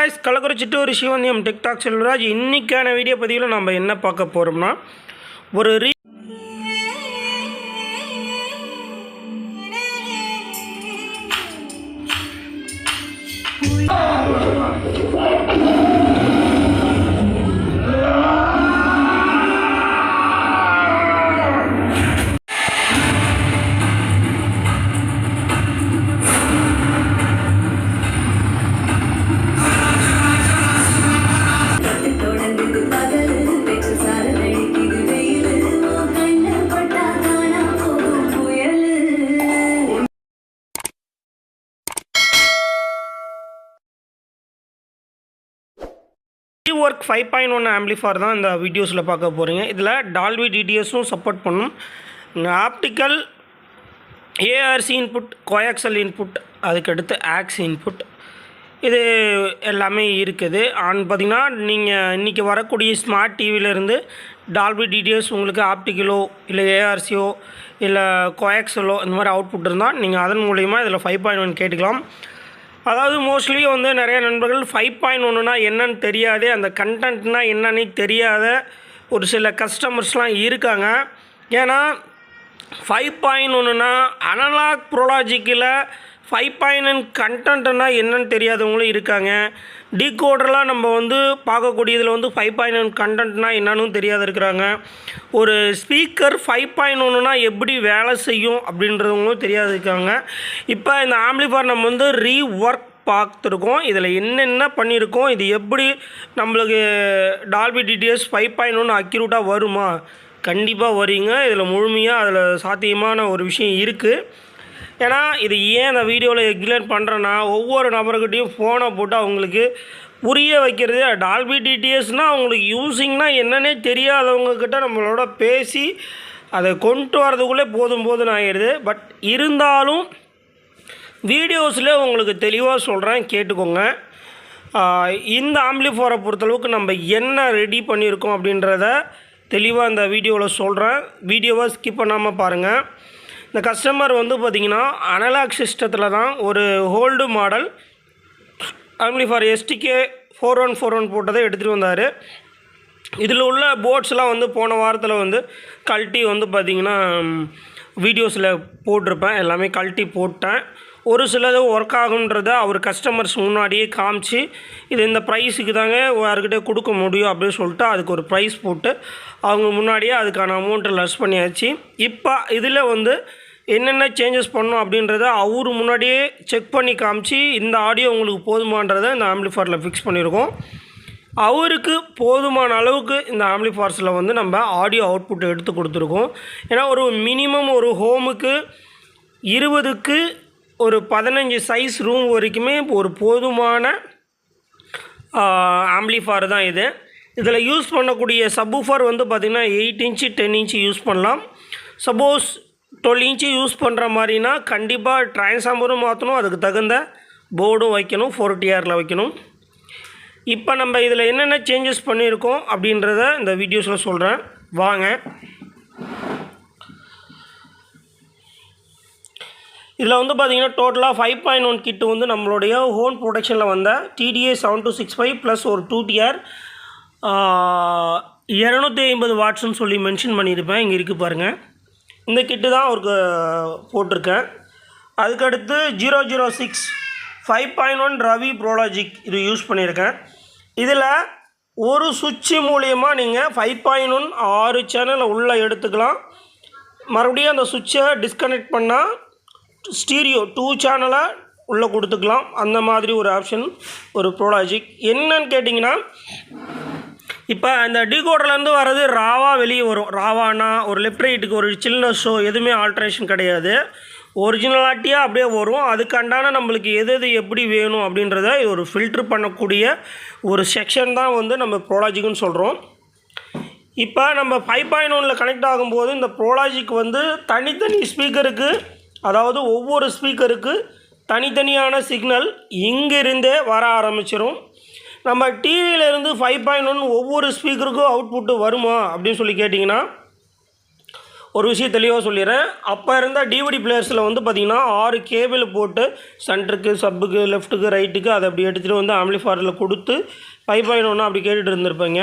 guys, கலக்குறிச்சிட்டு ஒரு சிவந்தியம் TikTok Selvaraj. இன்னைக்கான video பதிவில் நம்ம என்ன பார்க்க போகிறோம்னா ஒரு ஒர்க் 5.1 ஆம்பிளிஃபையர் தான் இந்த வீடியோஸில் பார்க்க போகிறீங்க. இதில் டால்பி டிடிஎஸும் சப்போர்ட் பண்ணும். Optical ARC input, coaxial input, அதுக்கடுத்து ஆக்ஸ் இன்புட், இது எல்லாமே இருக்குது. பார்த்திங்கன்னா நீங்கள் இன்றைக்கி வரக்கூடிய ஸ்மார்ட் டிவியிலேருந்து டால்பி டிடிஎஸ் உங்களுக்கு ஆப்டிக்கலோ இல்லை ஏஆர்சியோ இல்லை கோஆக்சலோ இந்த மாதிரி அவுட்புட் இருந்தால் நீங்கள் அதன் மூலிமா இதில் 5.1 கேட்டுக்கலாம். அதாவது மோஸ்ட்லி வந்து நிறைய நண்பர்கள் 5.1னா என்னன்னு தெரியாது, அந்த கண்டென்ட்னால் என்னன்னு தெரியாத ஒரு சில கஸ்டமர்ஸ்லாம் இருக்காங்க. ஏன்னா 5.1னா அனலாக் ப்ரோலாஜிக்கில் 5.1 கண்டென்ட்னா என்னன்னு தெரியாதவங்களும் இருக்காங்க. டீகோடர்லாம் நம்ம வந்து பார்க்கக்கூடியதில் வந்து 5.1 கண்டென்ட்னா என்னன்னு தெரியாத இருக்கிறாங்க. ஒரு ஸ்பீக்கர் 5.1னா எப்படி வேலை செய்யும் அப்படின்றவங்களும் தெரியாது இருக்காங்க. இப்போ இந்த ஆம்பிளிஃபையர் நம்ம வந்து ரீஒர்க் பார்த்துருக்கோம். இதில் என்னென்ன பண்ணியிருக்கோம், இது எப்படி நம்மளுக்கு டால்பி டிடிஎஸ் 5.1 அக்யூரேட்டாக வருமா? கண்டிப்பாக வரீங்க. இதில் முழுமையாக அதில் சாத்தியமான ஒரு விஷயம் இருக்குது. ஏன்னா இது ஏன் அந்த வீடியோவில் எக்ஸ்பிளைன் பண்ணுறேன்னா, ஒவ்வொரு நபர்கிட்டையும் ஃபோனை போட்டு அவங்களுக்கு புரிய வைக்கிறது. டால்பி டிடிஎஸ்னால் அவங்களுக்கு யூஸிங்னால் என்னன்னே தெரியாதவங்கக்கிட்ட நம்மளோட பேசி அதை கொண்டு வரதுக்குள்ளே போதும் ஆகிடுது. பட் இருந்தாலும் வீடியோஸில் உங்களுக்கு தெளிவாக சொல்கிறேன், கேட்டுக்கோங்க. இந்த ஆம்பிளிஃபையரை பொறுத்தளவுக்கு நம்ம என்ன ரெடி பண்ணியிருக்கோம் அப்படின்றத தெளிவாக இந்த வீடியோவில் சொல்கிறேன். வீடியோவை ஸ்கிப் பண்ணாமல் பாருங்கள். இந்த கஸ்டமர் வந்து பார்த்திங்கன்னா அனலாக் சிஸ்டத்தில் தான் ஒரு ஹோல்டு மாடல் ஆம்பிளிஃபையர் எஸ்டிகே 4141 போட்டதை எடுத்துகிட்டு வந்தார். இதில் உள்ள போர்ட்ஸ்லாம் வந்து போன வாரத்தில் வந்து கழட்டி வந்து பார்த்திங்கன்னா வீடியோஸில் போட்டிருப்பேன். எல்லாமே கழட்டி போட்டேன். ஒரு சிலது ஒர்க் ஆகுன்றதை அவர் கஸ்டமர்ஸ் முன்னாடியே காமிச்சு இது இந்த ப்ரைஸுக்கு தாங்க யாருக்கிட்டே கொடுக்க முடியும் அப்படின்னு சொல்லிட்டு அதுக்கு ஒரு ப்ரைஸ் போட்டு அவங்க முன்னாடியே அதுக்கான அமௌண்ட்டை லெஸ் பண்ணியாச்சு. இப்போ இதில் வந்து என்னென்ன சேஞ்சஸ் பண்ணணும் அப்படின்றத அவர் முன்னாடியே செக் பண்ணி காமிச்சு இந்த ஆடியோ உங்களுக்கு போதுமான்றதை இந்த ஆம்பிளிஃபையரில் ஃபிக்ஸ் பண்ணியிருக்கோம். அவருக்கு போதுமான அளவுக்கு இந்த ஆம்பிளிஃபையர்ஸில் வந்து நம்ம ஆடியோ அவுட்புட் எடுத்து கொடுத்துருக்கோம். ஏன்னா ஒரு மினிமம் ஒரு ஹோமுக்கு 20க்கு ஒரு 15 சைஸ் ரூம் வரைக்குமே ஒரு போதுமான ஆம்பிளிஃபையர் தான் இது. இதில் யூஸ் பண்ணக்கூடிய சப்வூஃபர் வந்து பார்த்திங்கன்னா 8 இன்ச்சு 10 இன்ச்சு யூஸ் பண்ணலாம். சப்போஸ் 12 இன்ச்சு யூஸ் பண்ணுற மாதிரினா கண்டிப்பாக ட்ரான்ஸ்ஃபார்மரும் மாற்றணும், அதுக்கு தகுந்த போர்டும் வைக்கணும், 4TRல வைக்கணும். இப்போ நம்ம இதில் என்னென்ன சேஞ்சஸ் பண்ணியிருக்கோம் அப்படின்றத இந்த வீடியோஸில் சொல்கிறேன், வாங்க. இதில் வந்து பார்த்திங்கன்னா டோட்டலாக 5.1 கிட்டு வந்து நம்மளுடைய ஹோம் ப்ரொடக்ஷனில் வந்த TDA 7265 ப்ளஸ் ஒரு 2TR 250 வாட்ஸ்ன்னு சொல்லி மென்ஷன் பண்ணியிருப்பேன். இங்கே இருக்குது பாருங்கள். இந்த கிட்டு தான் அவருக்கு போட்டிருக்கேன். அதுக்கடுத்து 006 5.1 ரவி ப்ரோலாஜிக் இது யூஸ் பண்ணியிருக்கேன். இதில் ஒரு சுவிட்சு மூலியமாக நீங்கள் 5.1 6 சேனலை உள்ளே எடுத்துக்கலாம். மறுபடியும் அந்த சுவிட்சை டிஸ்கனெக்ட் பண்ணால் ஸ்டீரியோ 2 சேனலை உள்ளே கொடுத்துக்கலாம். அந்த மாதிரி ஒரு ஆப்ஷன் ஒரு ப்ரோலாஜிக். என்னன்னு கேட்டிங்கன்னா, இப்போ இந்த டீகோடர்லேருந்து வர்றது ராவாக வெளியே வரும். ராவானா ஒரு லெஃப்ட் ரைட்டுக்கு ஒரு சில்னஸோ எதுவுமே ஆல்ட்ரேஷன் கிடையாது, ஒரிஜினலாட்டியாக அப்படியே வரும். அதுக்காண்டான நம்மளுக்கு எது எப்படி வேணும் அப்படின்றத இது ஒரு ஃபில்ட்ரு பண்ணக்கூடிய ஒரு செக்ஷன் தான் வந்து நம்ம ப்ரோலாஜிக்னு சொல்கிறோம். இப்போ நம்ம 5.1ல் கனெக்ட் ஆகும்போது இந்த ப்ரோலாஜிக் வந்து தனித்தனி ஸ்பீக்கருக்கு, அதாவது ஒவ்வொரு ஸ்பீக்கருக்கு தனித்தனியான சிக்னல் இங்கிருந்தே வர ஆரம்பிச்சிடும். நம்ம டிவியிலேருந்து 5.1 ஒவ்வொரு ஸ்பீக்கருக்கும் அவுட்புட்டு வருமா அப்படின்னு சொல்லி கேட்டிங்கன்னா, ஒரு விஷயம் தெளிவாக சொல்லிடுறேன். அப்போ இருந்த டிவிடி பிளேயர்ஸில் வந்து பார்த்திங்கன்னா 6 கேபிள் போட்டு சென்டருக்கு, சப்புக்கு, லெஃப்ட்டுக்கு, ரைட்டுக்கு அதை அப்படி எடுத்துகிட்டு வந்து ஆம்ப்ளிஃபையரில் கொடுத்து 5.1 அப்படி கேட்டுட்டு இருந்திருப்பீங்க.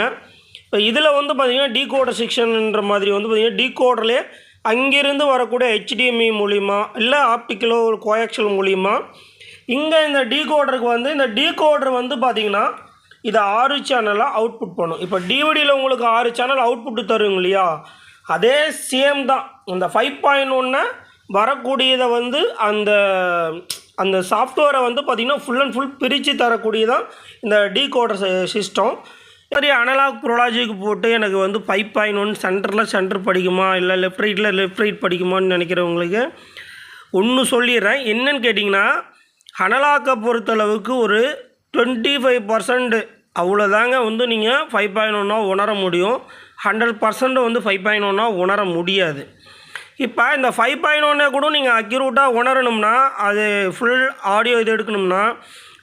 இப்போ இதில் வந்து பார்த்திங்கன்னா டீகோடர் செக்ஷன்ன்ற மாதிரி வந்து பார்த்திங்கன்னா டீகோடர்லேயே அங்கேருந்து வரக்கூடிய HDMI மூலிமா இல்லை ஆப்டிக்கலோ ஒரு கோஆக்சியல் மூலிமா இங்கே இந்த டீகோடருக்கு வந்து இந்த டீகோடர் வந்து பார்த்திங்கன்னா இதை 6 சேனலாக அவுட்புட் பண்ணும். இப்போ டிவிடியில் உங்களுக்கு 6 சேனல் அவுட்புட்டு தருங்க இல்லையா, அதே சேம் தான். இந்த 5.1 வரக்கூடியதை வந்து அந்த சாஃப்ட்வேரை வந்து பார்த்திங்கன்னா ஃபுல் அண்ட் ஃபுல் பிரித்து தரக்கூடியதான் இந்த டீகோடர் சிஸ்டம். சரி, அனலாக் ப்ரோலாஜிக்கு போட்டு எனக்கு வந்து 5.1 சென்டர் படிக்குமா இல்லை லெஃப்ட் ரைட் படிக்குமான்னு நினைக்கிறவங்களுக்கு ஒன்று சொல்லிடுறேன். என்னன்னு கேட்டிங்கன்னா, அனலாக்கை பொறுத்தளவுக்கு ஒரு 25% அவ்வளோதாங்க வந்து நீங்கள் 5.1 உணர முடியும். 100% வந்து 5.1 உணர முடியாது. இப்போ இந்த 5.1 கூட நீங்கள் அக்யூரேட்டாக உணரணும்னா, அது ஃபுல் ஆடியோ இது எடுக்கணும்னா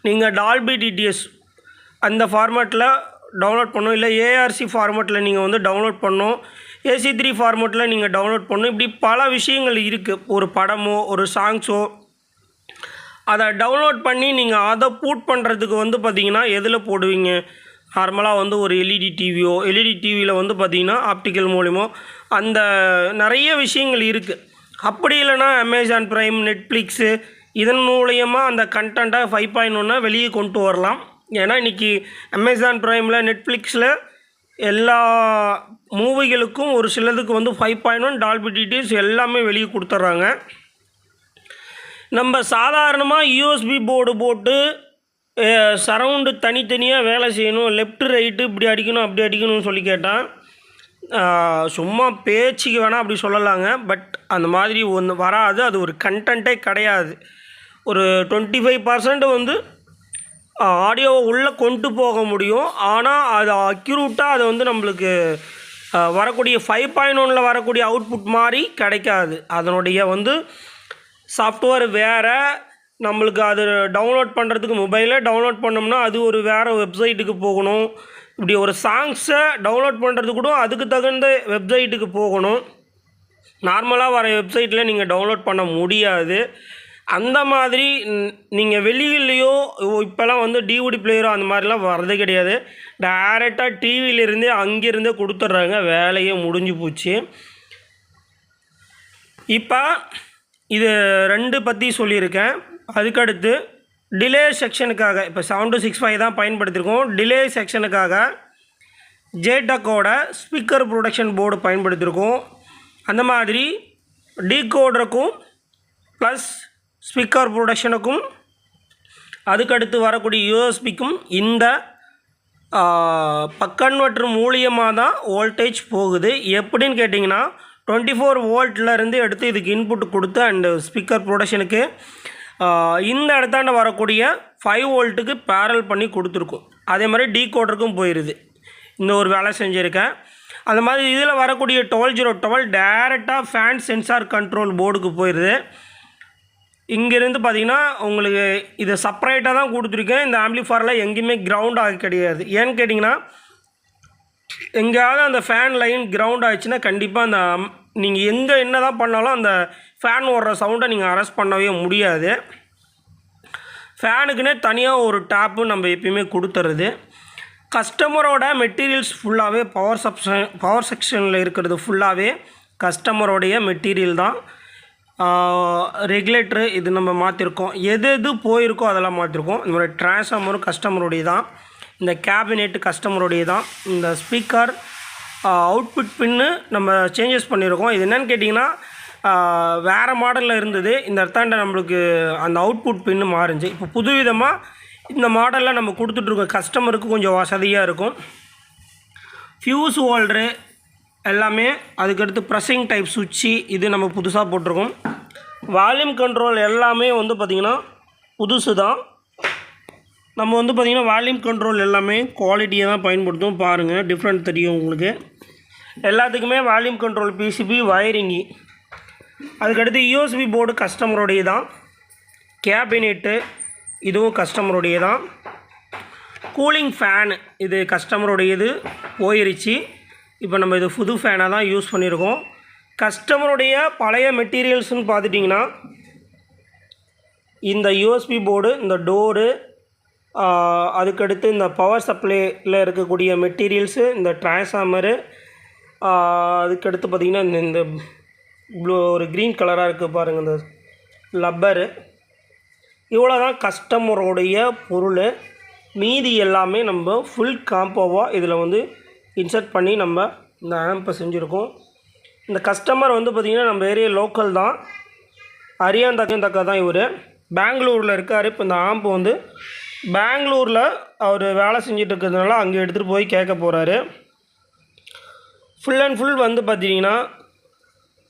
நீங்கள் டால்பி டிடிஎஸ் அந்த ஃபார்மேட்டில் டவுன்லோட் பண்ணணும், இல்லை ஏஆர்சி ஃபார்மேட்டில் நீங்கள் வந்து டவுன்லோட் பண்ணணும், AC3 ஃபார்மேட்டில் நீங்கள் டவுன்லோட் பண்ணணும். இப்படி பல விஷயங்கள் இருக்குது. ஒரு படமோ ஒரு சாங்ஸோ அதை டவுன்லோட் பண்ணி நீங்கள் அதை பூட் பண்ணுறதுக்கு வந்து பார்த்திங்கன்னா எதில் போடுவீங்க? நார்மலாக வந்து ஒரு எல்இடி டிவியில் வந்து பார்த்திங்கன்னா ஆப்டிக்கல் மூலிமா அந்த நிறைய விஷயங்கள் இருக்குது. அப்படி இல்லைனா அமேசான் ப்ரைம், நெட்ஃப்ளிக்ஸு இதன் மூலயமா அந்த கண்டென்ட்டை 5.1 வெளியே கொண்டு வரலாம். ஏன்னா இன்றைக்கி அமேசான் ப்ரைமில், நெட்ஃப்ளிக்ஸில் எல்லா மூவிகளுக்கும் ஒரு சிலதுக்கு வந்து 5.1 டால்பி டிடிஎஸ் எல்லாமே வெளியே கொடுத்துட்றாங்க. நம்ம சாதாரணமாக யூஎஸ்பி போர்டு போட்டு சரவுண்டு தனித்தனியாக வேலை செய்யணும், லெஃப்ட்டு ரைட்டு இப்படி அடிக்கணும் அப்படி அடிக்கணும்னு சொல்லி கேட்டால் சும்மா பேச்சுக்கு வேணால் அப்படி சொல்லலாங்க. பட் அந்த மாதிரி ஒன்று வராது. அது ஒரு கண்டென்ட்டே கிடையாது. ஒரு 25% வந்து ஆடியோவை உள்ளே கொண்டு போக முடியும். ஆனால் அது அக்யூரேட்டாக அது வந்து நம்மளுக்கு வரக்கூடிய 5.1 வரக்கூடிய அவுட்புட் மாதிரி கிடைக்காது. அதனுடைய வந்து சாஃப்ட்வேர் வேறு. நம்மளுக்கு அது டவுன்லோட் பண்ணுறதுக்கு மொபைலில் டவுன்லோட் பண்ணோம்னா அது ஒரு வேறு வெப்சைட்டுக்கு போகணும். இப்படி ஒரு சாங்ஸை டவுன்லோட் பண்ணுறதுக்கு கூட அதுக்கு தகுந்த வெப்சைட்டுக்கு போகணும். நார்மலாக வர வெப்சைட்டில் நீங்கள் டவுன்லோட் பண்ண முடியாது. அந்த மாதிரி நீங்கள் வெளியிலையோ இப்போலாம் வந்து டிவிடி பிளேயரோ அந்த மாதிரிலாம் வரதே கிடையாது. டைரெக்டாக டிவியிலேருந்தே அங்கேருந்தே கொடுத்துட்றாங்க. வேலையே முடிஞ்சு போச்சு. இப்போ இது 2 பற்றி சொல்லியிருக்கேன். அதுக்கடுத்து டிலே செக்ஷனுக்காக இப்போ 7.65 தான் பயன்படுத்தியிருக்கோம். டிலே செக்ஷனுக்காக ஜேடக்கோட ஸ்பீக்கர் ப்ரொடக்ஷன் போர்டு பயன்படுத்தியிருக்கோம். அந்த மாதிரி டீகோடருக்கும் ப்ளஸ் ஸ்பீக்கர் ப்ரொடக்ஷனுக்கும் அதுக்கடுத்து வரக்கூடிய யூஎஸ்பிக்கும் இந்த பக்கன்வெர்ட்டர் மூலியமாக தான் வோல்டேஜ் போகுது. எப்படின்னு கேட்டிங்கன்னா 24 வோல்ட்லேருந்து எடுத்து இதுக்கு இன்புட் கொடுத்து அண்டு ஸ்பீக்கர் ப்ரொடக்ஷனுக்கு இந்த இடத்தாண்ட வரக்கூடிய 5 வோல்ட்டுக்கு பேரல் பண்ணி கொடுத்துருக்கும். அதே மாதிரி டீகோடருக்கும் போயிடுது. இந்த ஒரு வேலை செஞ்சுருக்கேன். அந்த மாதிரி இதில் வரக்கூடிய 12.012 டைரெக்டாக ஃபேன் சென்சார் கண்ட்ரோல் போர்டுக்கு போயிடுது. இங்கேருந்து பார்த்திங்கன்னா உங்களுக்கு இதை செப்பரேட்டாக தான் கொடுத்துருக்கேன். இந்த ஆம்ப்ளிஃபையரில் எங்கேயுமே கிரவுண்ட் ஆக கிடையாது. ஏன்னு கேட்டிங்கன்னா எங்கேயாவது அந்த ஃபேன் லைன் கிரவுண்ட் ஆகிடுச்சுன்னா கண்டிப்பாக அந்த நீங்கள் எங்கே என்ன தான் பண்ணாலும் அந்த ஃபேன் ஓடுற சவுண்டை நீங்கள் அரெஸ்ட் பண்ணவே முடியாது. ஃபேனுக்குன்னே தனியாக ஒரு டேப்பு நம்ம எப்பயுமே கொடுத்துறது. கஸ்டமரோட மெட்டீரியல்ஸ் ஃபுல்லாகவே பவர் செக்ஷனில் இருக்கிறது ஃபுல்லாகவே கஸ்டமரோடைய மெட்டீரியல் தான். ரெகுலேட்டரு இது நம்ம மாற்றிருக்கோம். எது போயிருக்கோ அதெல்லாம் மாற்றிருக்கோம். இந்த மாதிரி ட்ரான்ஸ்ஃபார்மரும் கஸ்டமருடைய தான். இந்த கேபினெட்டு கஸ்டமருடைய தான். இந்த ஸ்பீக்கர் அவுட்புட் பின்னு நம்ம சேஞ்சஸ் பண்ணியிருக்கோம். இது என்னென்னு கேட்டிங்கன்னா வேறு மாடலில் இருந்தது. இந்த இடத்தாண்ட நம்மளுக்கு அந்த அவுட்புட் பின்னு மாறிஞ்சு இப்போ புதுவிதமாக இந்த மாடலில் நம்ம கொடுத்துட்ருக்கோம். கஸ்டமருக்கு கொஞ்சம் வசதியாக இருக்கும். ஃபியூஸ் ஹோல்டரு எல்லாமே, அதுக்கடுத்து ப்ரெஸ்ஸிங் டைப் சுவிட்சு இது நம்ம புதுசாக போட்டிருக்கோம். வால்யூம் கண்ட்ரோல் எல்லாமே வந்து பார்த்திங்கன்னா புதுசு தான். நம்ம வந்து பார்த்திங்கன்னா வால்யூம் கண்ட்ரோல் எல்லாமே குவாலிட்டியாக தான் பயன்படுத்தும். பாருங்கள், டிஃப்ரெண்ட் தெரியும் உங்களுக்கு. எல்லாத்துக்குமே வால்யூம் கண்ட்ரோல் பிசிபி வயரிங்கு. அதுக்கடுத்து யூஎஸ்பி போர்டு கஸ்டமருடைய தான். கேபினெட்டு இதுவும் கஸ்டமருடைய தான். கூலிங் ஃபேனு இது கஸ்டமருடையது போயிருச்சு. இப்போ நம்ம இது புது ஃபேனாக தான் யூஸ் பண்ணியிருக்கோம். கஸ்டமருடைய பழைய மெட்டீரியல்ஸ்னு பார்த்துட்டிங்கன்னா இந்த யூஎஸ்பி போர்டு, இந்த டோரு, அதுக்கடுத்து இந்த பவர் சப்ளையில் இருக்கக்கூடிய மெட்டீரியல்ஸு, இந்த டிரான்ஸ்ஃபார்மரு, அதுக்கடுத்து பார்த்திங்கன்னா இந்த ப்ளூ ஒரு க்ரீன் கலராக இருக்குது பாருங்கள், இந்த லப்பரு. இவ்வளோ தான் கஸ்டமருடைய பொருள். மீதி எல்லாமே நம்ம ஃபுல் காம்போவாக இதில் வந்து இன்சர்ட் பண்ணி நம்ம இந்த ஆம்பை செஞ்சுருக்கோம். இந்த கஸ்டமர் வந்து பார்த்திங்கன்னா நம்ம ஏரியா லோக்கல் தான், அரியாந்தக்கா தான். இவர் பெங்களூரில் இருக்கார். இப்போ இந்த ஆம்பு வந்து பெங்களூரில் அவர் வேலை செஞ்சுட்டு இருக்கிறதுனால அங்கே எடுத்துகிட்டு போய் கேட்க போகிறாரு. ஃபுல் அண்ட் ஃபுல் வந்து பார்த்திங்கன்னா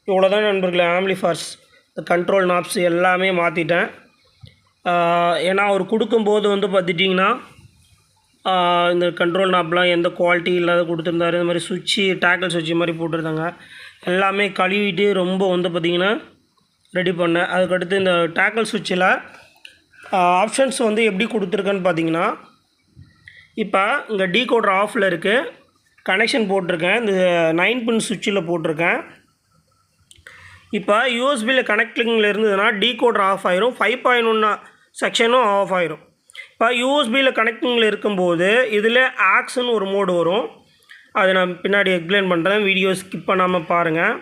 இவ்வளோ தான் நண்பர்களே. ஆம்ப்ளிஃபயர்ஸ், இந்த கண்ட்ரோல் நாப்ஸ் எல்லாமே மாற்றிட்டேன். ஏன்னா அவர் கொடுக்கும்போது வந்து பார்த்துட்டிங்கன்னா இந்த கண்ட்ரோல் நாப்லாம் எந்த குவாலிட்டி இல்லாத கொடுத்துருந்தாரு. இந்த மாதிரி சுவிட்சு, டேக்கிள் சுவிட்சு மாதிரி போட்டிருந்தாங்க. எல்லாமே கழுவிட்டு ரொம்ப வந்து பார்த்திங்கன்னா ரெடி பண்ணேன். அதுக்கடுத்து இந்த டேக்கிள் சுவிட்சில் ஆப்ஷன்ஸ் வந்து எப்படி கொடுத்துருக்கேன்னு பார்த்தீங்கன்னா, இப்போ இங்கே டீகோடர் ஆஃபில் இருக்குது, கனெக்ஷன் போட்டிருக்கேன். இந்த 9 பின் சுவிட்சில் போட்டிருக்கேன். இப்போ யூஎஸ்பியில் கனெக்டிங்கில் இருந்ததுன்னா டீகோடர் ஆஃப் ஆயிரும், 5.1 செக்ஷனும் ஆஃப் ஆயிரும். இப்போ யூஎஸ்பியில் கனெக்டிங்கில் இருக்கும்போது இதில் ஆக்ஸ்னு ஒரு மோடு வரும். அதை நான் பின்னாடி எக்ஸ்பிளைன் பண்ணுறேன், வீடியோ ஸ்கிப் பண்ணாமல் பாருங்கள்.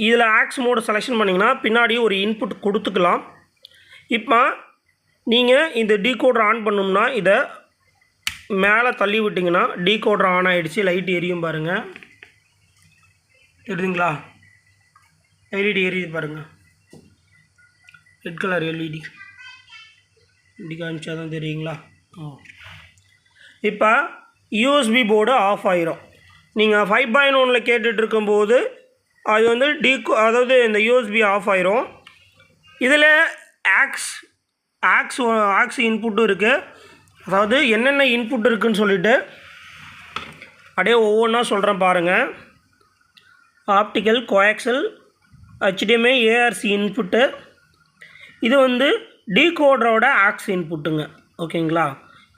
இதில் ஆக்ஸ் மோடு செலெக்ஷன் பண்ணிங்கன்னா பின்னாடி ஒரு இன்புட் கொடுத்துக்கலாம். இப்போ நீங்கள் இந்த டீகோடர் ஆன் பண்ணோம்னா இதை மேலே தள்ளி விட்டிங்கன்னா டீகோடர் ஆன் ஆகிடுச்சு. லைட் எரியும் பாருங்கள், தெரியுதுங்களா? எல்இடி எரியுது பாருங்கள், ரெட் கலர் எல்இடி. இப்படி காமிச்சா தான் தெரியுங்களா? இப்போ யூஎஸ்பி போர்டு ஆஃப் ஆயிரும். நீங்கள் 5.1 கேட்டுட்ருக்கும்போது அது வந்து அதாவது இந்த யூஎஸ்பி ஆஃப் ஆயிரும். இதில் ஆக்ஸ் இன்புட்டும் இருக்குது. அதாவது என்னென்ன இன்புட் இருக்குதுன்னு சொல்லிவிட்டு அப்படியே ஒவ்வொன்றா சொல்கிறேன் பாருங்கள். Optical, coaxial, HDMI, ARC input. இது வந்து டீகோடரோட ஆக்ஸ் இன்புட்டுங்க, ஓகேங்களா?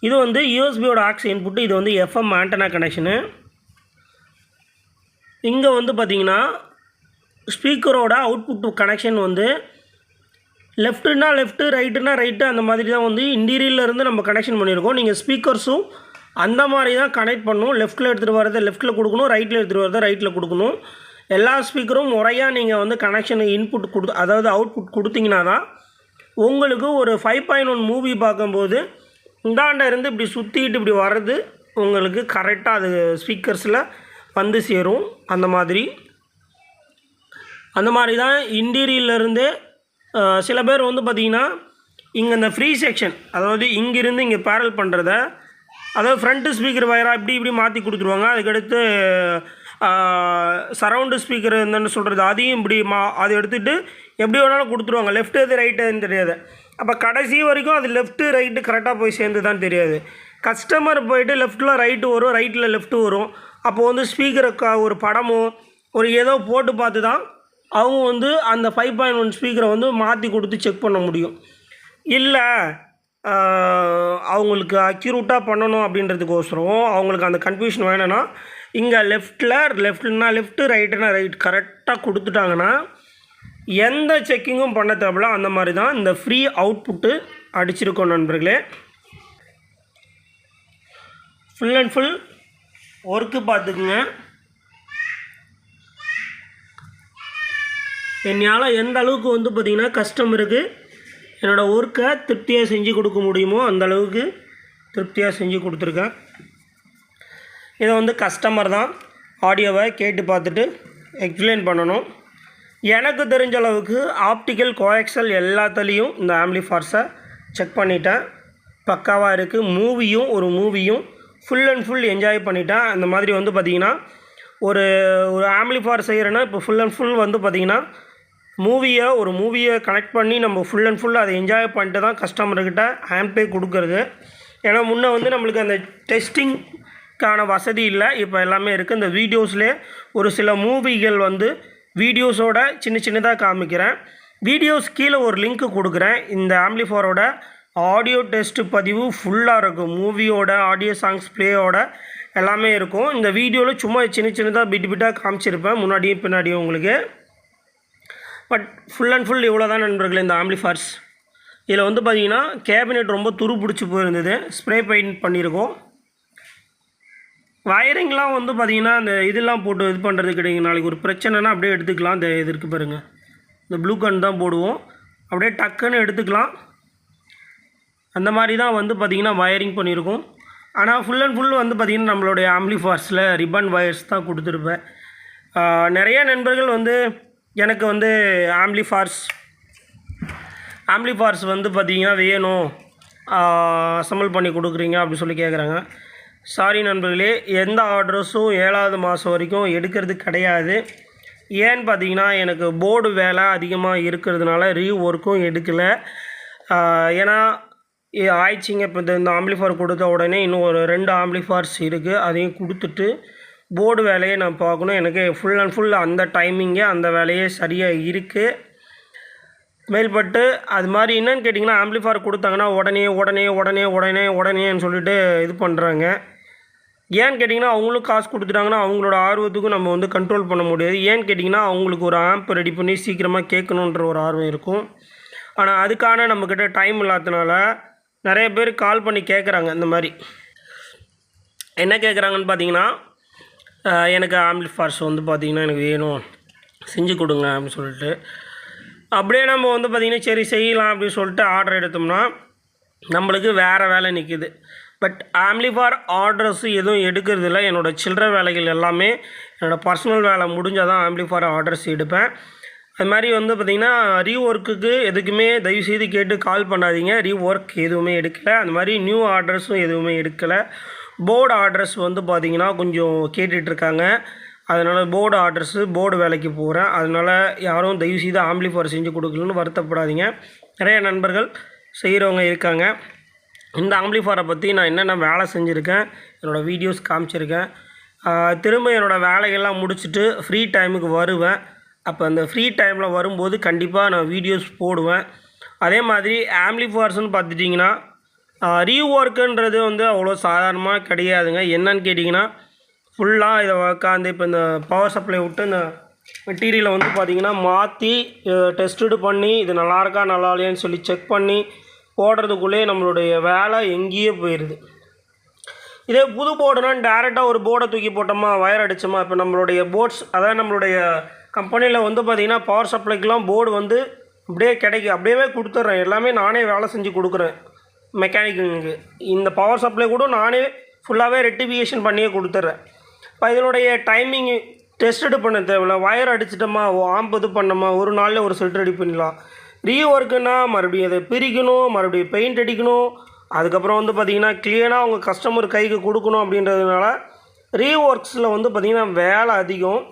இது வந்து யூஎஸ்பியோட ஆக்ஸ் இன்புட்டு. இது வந்து FM ஆண்டனா கனெக்ஷனு. இங்கே வந்து பார்த்திங்கன்னா ஸ்பீக்கரோட அவுட்புட் கனெக்ஷன் வந்து லெஃப்ட்டுனா லெஃப்ட்டு, ரைட்டுனா ரைட்டு, அந்த மாதிரி தான் வந்து இன்டீரியர்லேருந்து நம்ம கனெக்ஷன் பண்ணியிருக்கோம். நீங்கள் ஸ்பீக்கர்ஸும் அந்த மாதிரி தான் கனெக்ட் பண்ணணும். லெஃப்ட்டில் எடுத்துகிட்டு வரதை லெஃப்ட்டில் கொடுக்கணும், ரைட்டில் எடுத்துகிட்டு வரதை ரைட்டில் கொடுக்கணும். எல்லா ஸ்பீக்கரும் முறையாக நீங்கள் வந்து கனெக்ஷன் இன்புட் அதாவது அவுட்புட் கொடுத்தீங்கன்னா தான் உங்களுக்கு ஒரு 5.1 மூவி பார்க்கும்போது இந்தாண்ட இருந்து இப்படி சுற்றிக்கிட்டு இப்படி வர்றது உங்களுக்கு கரெக்டாக அது ஸ்பீக்கர்ஸில் வந்து சேரும். அந்த மாதிரி தான் இன்டீரியர்லேருந்து. சில பேர் வந்து பார்த்திங்கன்னா இங்கே இந்த ஃப்ரீ செக்ஷன், அதாவது இங்கேருந்து இங்கே பேரல் பண்ணுறத, அதாவது ஃப்ரண்ட்டு ஸ்பீக்கர் வயராக இப்படி மாற்றி கொடுத்துருவாங்க. அதுக்கடுத்து சரவுண்டு ஸ்பீக்கர் என்னென்னு சொல்கிறது அதையும் இப்படி அதை எடுத்துகிட்டு எப்படி வேணாலும் கொடுத்துருவாங்க. லெஃப்ட்டு எது ரைட்டு எதுன்னு தெரியாது. அப்போ கடைசி வரைக்கும் அது லெஃப்ட்டு ரைட்டு கரெக்டாக போய் சேர்ந்து தான் தெரியாது. கஸ்டமர் போய்ட்டு லெஃப்ட்டில் ரைட்டு வரும், ரைட்டில் லெஃப்ட்டு வரும். அப்போது வந்து ஸ்பீக்கரை ஒரு படமோ ஒரு ஏதோ போட்டு பார்த்து தான் அவங்க வந்து அந்த 5.1 ஸ்பீக்கரை வந்து மாற்றி கொடுத்து செக் பண்ண முடியும். இல்லை அவங்களுக்கு அக்யூரேட்டாக பண்ணணும் அப்படின்றதுக்கோசரம் அவங்களுக்கு அந்த கன்ஃபியூஷன் வேணும்னா இங்கே லெஃப்ட்னா லெஃப்ட்டு, ரைட்டுனா ரைட் கரெக்டாக கொடுத்துட்டாங்கன்னா எந்த செக்கிங்கும் பண்ண தேவையில்ல. அந்த மாதிரி தான் இந்த ஃப்ரீ அவுட்புட்டு அடிச்சிருக்கோம் நண்பர்களே. ஃபுல் அண்ட் ஃபுல் ஒர்க்கு பார்த்துக்குங்க. என்னால் எந்த அளவுக்கு வந்து பார்த்திங்கன்னா கஸ்டமருக்கு என்னோடய ஒர்க்கை திருப்தியாக செஞ்சு கொடுக்க முடியுமோ அந்த அளவுக்கு திருப்தியாக செஞ்சு கொடுத்துருக்கேன். இதை வந்து கஸ்டமர் தான் ஆடியோவை கேட்டு பார்த்துட்டு எக்ஸ்பிளைன் பண்ணணும். எனக்கு தெரிஞ்ச அளவுக்கு ஆப்டிக்கல், கோஆக்சல் எல்லாத்துலேயும் இந்த ஆம்ப்ளிஃபயர்ஸை செக் பண்ணிட்டேன். பக்காவாக இருக்குது. மூவியும் ஃபுல் அண்ட் ஃபுல் என்ஜாய் பண்ணிட்டேன். அந்த மாதிரி வந்து பார்த்திங்கன்னா ஒரு ஆம்ப்ளிஃபயர் செய்கிறேன்னா இப்போ ஃபுல் அண்ட் ஃபுல் வந்து பார்த்திங்கன்னா மூவியை கனெக்ட் பண்ணி நம்ம ஃபுல் அண்ட் ஃபுல் அதை என்ஜாய் பண்ணிட்டு தான் கஸ்டமர்கிட்ட ஆம்பே கொடுக்குறது. ஏன்னா முன்னே வந்து நம்மளுக்கு அந்த டெஸ்டிங்க்கான வசதி இல்லை, இப்போ எல்லாமே இருக்குது. இந்த வீடியோஸ்லேயே ஒரு சில மூவிகள் வந்து வீடியோஸோட சின்னதாக காமிக்கிறேன். வீடியோஸ் கீழே ஒரு லிங்க்கு கொடுக்குறேன். இந்த ஆம்ப்ளிஃபயரோட ஆடியோ டெஸ்ட் பதிவு ஃபுல்லாக இருக்கும். மூவியோட ஆடியோ சாங்ஸ் ப்ளேயோட எல்லாமே இருக்கும். இந்த வீடியோவில் சும்மா சின்னதாக பிட்டாக காமிச்சிருப்பேன் முன்னாடியும் பின்னாடியும் உங்களுக்கு. பட் ஃபுல் அண்ட் ஃபுல் இவ்வளோ தான் நண்பர்களே இந்த ஆம்பிளிஃபயர்ஸ். இதில் வந்து பார்த்திங்கன்னா கேபினெட் ரொம்ப துரு பிடிச்சி போயிருந்தது, ஸ்ப்ரே பெயிண்ட் பண்ணியிருக்கோம். வயரிங்லாம் வந்து பார்த்திங்கன்னா அந்த இதெல்லாம் போட்டு இது பண்ணுறது கிடையாது. நாளைக்கு ஒரு பிரச்சனைனா அப்படியே எடுத்துக்கலாம். இந்த இது இருக்குது பாருங்கள், இந்த ப்ளூ கன் தான் போடுவோம், அப்படியே டக்குன்னு எடுத்துக்கலாம். அந்த மாதிரி தான் வந்து பார்த்திங்கன்னா வயரிங் பண்ணியிருக்கோம். ஆனால் ஃபுல் அண்ட் ஃபுல் வந்து பார்த்திங்கன்னா நம்மளுடைய ஆம்பிளிஃபயர்ஸில் ரிப்பன் வயர்ஸ் தான் கொடுத்துருப்பேன். நிறைய நண்பர்கள் வந்து எனக்கு வந்து ஆம்பிளிஃபயர்ஸ் வந்து பார்த்திங்கன்னா வேணும், அசம்பிள் பண்ணி கொடுக்குறீங்க அப்படி சொல்லி கேட்குறாங்க. சாரி நண்பர்களே, எந்த ஆர்டர்ஸும் 7வது மாதம் வரைக்கும் எடுக்கிறது கிடையாது. ஏன்னு பார்த்தீங்கன்னா எனக்கு போர்டு வேலை அதிகமாக இருக்கிறதுனால ஒர்க்கும் எடுக்கலை. ஏன்னா ஆயிடுச்சிங்க. இப்போ இந்த ஆம்பிளிஃபயர் கொடுத்த உடனே இன்னும் ஒரு 2 ஆம்பிளிஃபயர்ஸ் இருக்குது, அதையும் கொடுத்துட்டு போர்டு வேலையை நான் பார்க்கணும். எனக்கு ஃபுல் அண்ட் ஃபுல் அந்த டைமிங்கே அந்த வேலையே சரியாக இருக்குது. மேல்பட்டு அது மாதிரி என்னன்னு கேட்டிங்கன்னா ஆம்பிளிஃபயர் கொடுத்தாங்கன்னா உடனேன்னு சொல்லிட்டு இது பண்ணுறாங்க. ஏன்னு கேட்டிங்கன்னா அவங்களும் காசு கொடுத்துட்டாங்கன்னா அவங்களோட ஆர்வத்துக்கும் நம்ம வந்து கண்ட்ரோல் பண்ண முடியாது. ஏன்னு கேட்டிங்கன்னா அவங்களுக்கு ஒரு ஆம்ப் ரெடி பண்ணி சீக்கிரமாக கேட்கணுன்ற ஒரு ஆர்வம் இருக்கும். ஆனால் அதுக்கான நம்மக்கிட்ட டைம் இல்லாததுனால நிறைய பேர் கால் பண்ணி கேட்குறாங்க. இந்த மாதிரி என்ன கேட்குறாங்கன்னு பார்த்தீங்கன்னா, எனக்கு ஆம்பிளிஃபயர்ஸ் வந்து பார்த்திங்கன்னா எனக்கு வேணும், செஞ்சு கொடுங்க அப்படின்னு சொல்லிட்டு. அப்படியே நம்ம வந்து பார்த்திங்கன்னா சரி செய்யலாம் அப்படின்னு சொல்லிட்டு ஆர்டர் எடுத்தோம்னா நம்மளுக்கு வேறு வேலை நிற்கிது. பட் ஆம்பிளிஃபயர் ஆர்டர்ஸ் எதுவும் எடுக்கிறது இல்லை. என்னோடய சில்லற வேலைகள் எல்லாமே என்னோடய பர்சனல் வேலை முடிஞ்சால் தான் ஆம்பிளிஃபயர் ஆர்டர்ஸ் எடுப்பேன். அது மாதிரி வந்து பார்த்திங்கன்னா ரீஒர்க்குக்கு எதுக்குமே தயவுசெய்து கேட்டு கால் பண்ணாதீங்க. ரீஒர்க் எதுவுமே எடுக்கலை. அந்த மாதிரி நியூ ஆர்டர்ஸும் எதுவுமே எடுக்கலை. போர்டு ஆர்டர்ஸ் வந்து பார்த்திங்கன்னா கொஞ்சம் கேட்டுட்ருக்காங்க. அதனால் போர்டு வேலைக்கு போகிறேன். அதனால் யாரும் தயவுசெய்து ஆம்பிளிஃபயர் செஞ்சு கொடுக்கலன்னு வருத்தப்படாதீங்க. நிறைய நண்பர்கள் செய்கிறவங்க இருக்காங்க. இந்த ஆம்பிளிஃபயரை பற்றி நான் என்னென்ன வேலை செஞ்சுருக்கேன், என்னோடய வீடியோஸ் காமிச்சிருக்கேன். திரும்ப என்னோடய வேலைகள்லாம் முடிச்சுட்டு ஃப்ரீ டைமுக்கு வருவேன். அப்போ அந்த ஃப்ரீ டைமில் வரும்போது கண்டிப்பாக நான் வீடியோஸ் போடுவேன். அதே மாதிரி ஆம்பிளிஃபயர்ஸ்னு பார்த்துட்டிங்கன்னா ரீஒர்க்குன்றது வந்து அவ்வளோ சாதாரணமாக கிடையாதுங்க. என்னன்னு கேட்டிங்கன்னா ஃபுல்லாக இதை உட்காந்து இப்போ இந்த பவர் சப்ளை விட்டு இந்த மெட்டீரியலை வந்து பார்த்திங்கன்னா மாற்றி டெஸ்ட்டு பண்ணி இது நல்லாயிருக்கா நல்லா இல்லையான்னு சொல்லி செக் பண்ணி போடுறதுக்குள்ளே நம்மளுடைய வேலை எங்கேயே போயிடுது. இதே புது போர்டுனா டேரெக்டாக ஒரு போர்டை தூக்கி போட்டோமா, வயர் அடித்தோமா. இப்போ நம்மளுடைய போர்ட்ஸ், அதாவது நம்மளுடைய கம்பெனியில் வந்து பார்த்திங்கன்னா பவர் சப்ளைக்கெலாம் போர்டு வந்து அப்படியே கிடைக்கும், அப்படியே கொடுத்துட்றேன். எல்லாமே நானே வேலை செஞ்சு கொடுக்குறேன் மெக்கானிக்கு. இந்த பவர் சப்ளை கூட நானே ஃபுல்லாகவே ரெக்டிஃபிகேஷன் பண்ணியே கொடுத்துட்றேன். இப்போ இதனுடைய டைமிங் டெஸ்ட்டு பண்ண தேவையில்ல. வயர் அடிச்சிட்டோமா, ஆம்ப் இது பண்ணோமா, ஒரு நாளில் ஒரு செட் ரெடி பண்ணிடலாம். ரீஒர்க்குன்னா மறுபடியும் அதை பிரிக்கணும், மறுபடியும் பெயிண்ட் அடிக்கணும், அதுக்கப்புறம் வந்து பார்த்திங்கன்னா க்ளீனாக அவங்க கஸ்டமர் கைக்கு கொடுக்கணும். அப்படின்றதுனால ரீஒர்க்ஸில் வந்து பார்த்திங்கன்னா வேலை அதிகம்.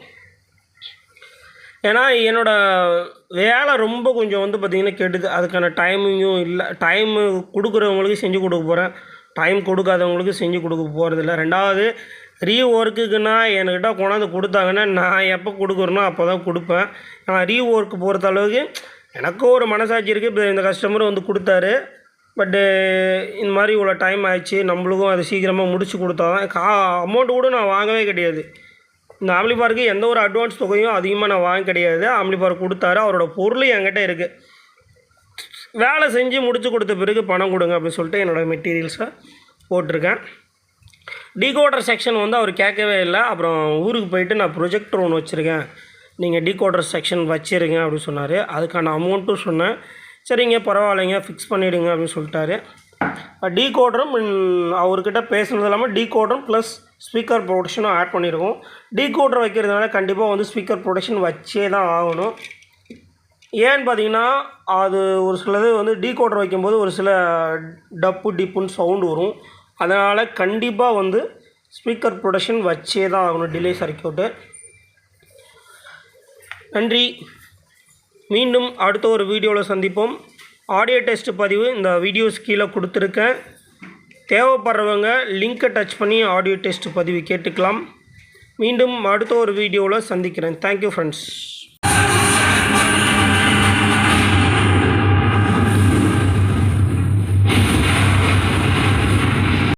ஏன்னா என்னோடய வேலை ரொம்ப கொஞ்சம் வந்து பார்த்திங்கன்னா கெடுது. அதுக்கான டைமிங்கும் இல்லை. டைமு கொடுக்குறவங்களுக்கு செஞ்சு கொடுக்க போகிறேன், டைம் கொடுக்காதவங்களுக்கு செஞ்சு கொடுக்க போகிறதில்ல. ரெண்டாவது ரீஒர்க்குக்குன்னா என்கிட்ட கொண்டாந்து கொடுத்தாங்கன்னா நான் எப்போ கொடுக்குறேனோ அப்போ தான் கொடுப்பேன். ஆனால் ரீஒர்க்கு பொறுத்த அளவுக்கு எனக்கும் ஒரு மனசாட்சி இருக்குது. இப்போ இந்த கஸ்டமர் வந்து கொடுத்தாரு, பட்டு இந்த மாதிரி இவ்வளோ டைம் ஆயிடுச்சு, நம்மளுக்கும் அது சீக்கிரமாக முடிச்சு கொடுத்தா தான். அமௌண்ட்டு கூட நான் வாங்கவே கிடையாது. இந்த ஆம்பிளிஃபயருக்கு எந்த ஒரு அட்வான்ஸ் தொகையும் அதிகமாக நான் வாங்க கிடையாது. ஆம்பிளிஃபயர் கொடுத்தாரு, அவரோட பொருள் என்கிட்ட இருக்குது. வேலை செஞ்சு முடிச்சு கொடுத்த பிறகு பணம் கொடுங்க அப்படின்னு சொல்லிட்டு என்னோடய மெட்டீரியல்ஸை போட்டிருக்கேன். டீகோடர் செக்ஷன் வந்து அவர் கேட்கவே இல்லை. அப்புறம் ஊருக்கு போயிட்டு நான் ப்ரொஜெக்டர் ஒன்று வச்சுருக்கேன், நீங்கள் டீகோடர் செக்ஷன் வச்சுருங்க அப்படின்னு சொன்னார். அதுக்கான அமௌண்ட்டும் சொன்னேன். சரிங்க பரவாயில்லைங்க ஃபிக்ஸ் பண்ணிவிடுங்க அப்படின்னு சொல்லிட்டாரு. டீகோடரும் அவர்கிட்ட பேசுனது இல்லாமல் டீகோடரும் ப்ளஸ் ஸ்பீக்கர் ப்ரொடக்ஷனும் ஆட் பண்ணியிருக்கோம். டீகோடர் வைக்கிறதுனால கண்டிப்பாக வந்து ஸ்பீக்கர் ப்ரொடக்ஷன் வச்சே தான் ஆகணும். ஏன்னு பார்த்தீங்கன்னா அது ஒரு சிலது வந்து டீகோடர் வைக்கும்போது ஒரு சில டிப்புன்னு சவுண்டு வரும். அதனால் கண்டிப்பாக வந்து ஸ்பீக்கர் ப்ரொடக்ஷன் வச்சே தான் ஆகணும், டிலே சர்க்யூட்டு. நன்றி. மீண்டும் அடுத்த ஒரு வீடியோவில் சந்திப்போம். ஆடியோ டெஸ்ட் பதிவு இந்த வீடியோஸ் கீழே கொடுத்துருக்கேன். தேவைப்படுறவங்க லிங்க்கை டச் பண்ணி ஆடியோ டெஸ்ட் பதிவு கேட்டுக்கலாம். மீண்டும் அடுத்த ஒரு வீடியோவில் சந்திக்கிறேன். Thank you friends.